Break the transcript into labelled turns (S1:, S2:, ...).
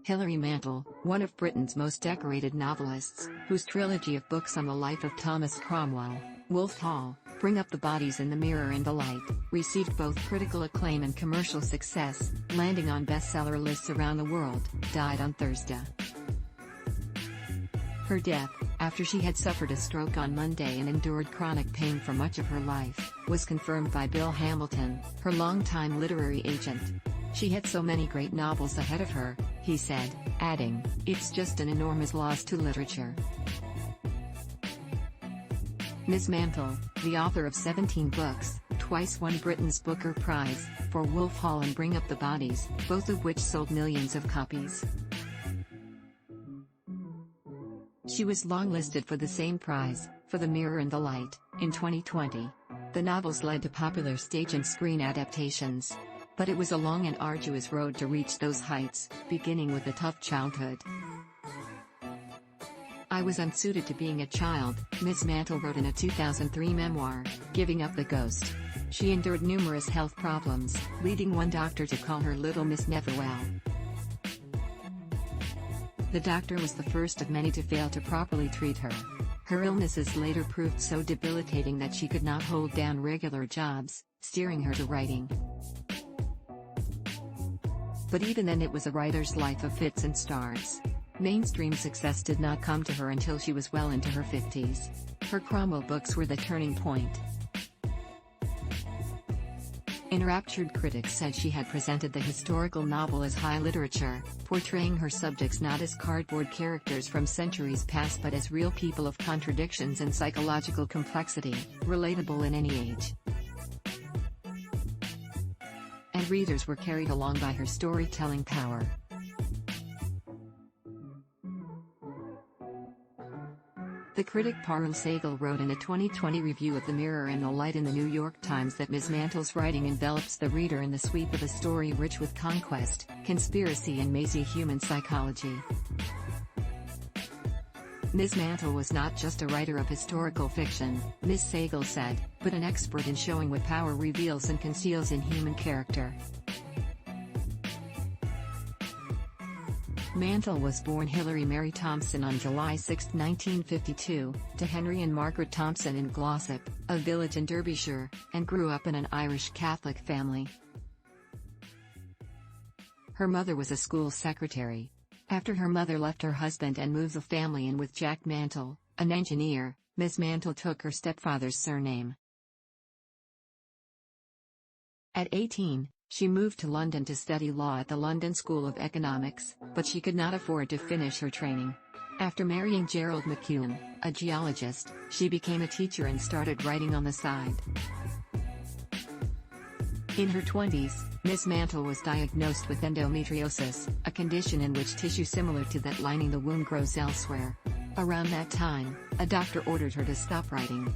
S1: Hilary Mantel, one of Britain's most decorated novelists, whose trilogy of books on the life of Thomas Cromwell, Wolf Hall, Bring Up the Bodies in the Mirror and the Light, received both critical acclaim and commercial success, landing on bestseller lists around the world, died on Thursday. Her death, after she had suffered a stroke on Monday and endured chronic pain for much of her life, was confirmed by Bill Hamilton, her longtime literary agent. "She had so many great novels ahead of her," he said, adding, "It's just an enormous loss to literature." Miss Mantel, the author of 17 books, twice won Britain's Booker Prize, for Wolf Hall and Bring Up the Bodies, both of which sold millions of copies. She was longlisted for the same prize, for The Mirror and the Light, in 2020. The novels led to popular stage and screen adaptations. But it was a long and arduous road to reach those heights, beginning with a tough childhood. "I was unsuited to being a child," Miss Mantel wrote in a 2003 memoir, Giving Up the Ghost. She endured numerous health problems, leading one doctor to call her Little Miss Neverwell. The doctor was the first of many to fail to properly treat her. Her illnesses later proved so debilitating that she could not hold down regular jobs, steering her to writing. But even then it was a writer's life of fits and starts. Mainstream success did not come to her until she was well into her 50s. Her Cromwell books were the turning point. Enraptured critics said she had presented the historical novel as high literature, portraying her subjects not as cardboard characters from centuries past but as real people of contradictions and psychological complexity, relatable in any age. And readers were carried along by her storytelling power. The critic Parul Sehgal wrote in a 2020 review of The Mirror and the Light in the New York Times that Miss Mantel's writing envelops the reader in the sweep of a story rich with conquest, conspiracy and mazy human psychology. Miss Mantel was not just a writer of historical fiction, Miss Sehgal said, but an expert in showing what power reveals and conceals in human character. Mantel was born Hilary Mary Thompson on July 6, 1952, to Henry and Margaret Thompson in Glossop, a village in Derbyshire, and grew up in an Irish Catholic family. Her mother was a school secretary. After her mother left her husband and moved the family in with Jack Mantel, an engineer, Miss Mantel took her stepfather's surname. At 18, she moved to London to study law at the London School of Economics, but she could not afford to finish her training. After marrying Gerald McEwen, a geologist, she became a teacher and started writing on the side. In her 20s, Miss Mantel was diagnosed with endometriosis, a condition in which tissue similar to that lining the womb grows elsewhere. Around that time, a doctor ordered her to stop writing.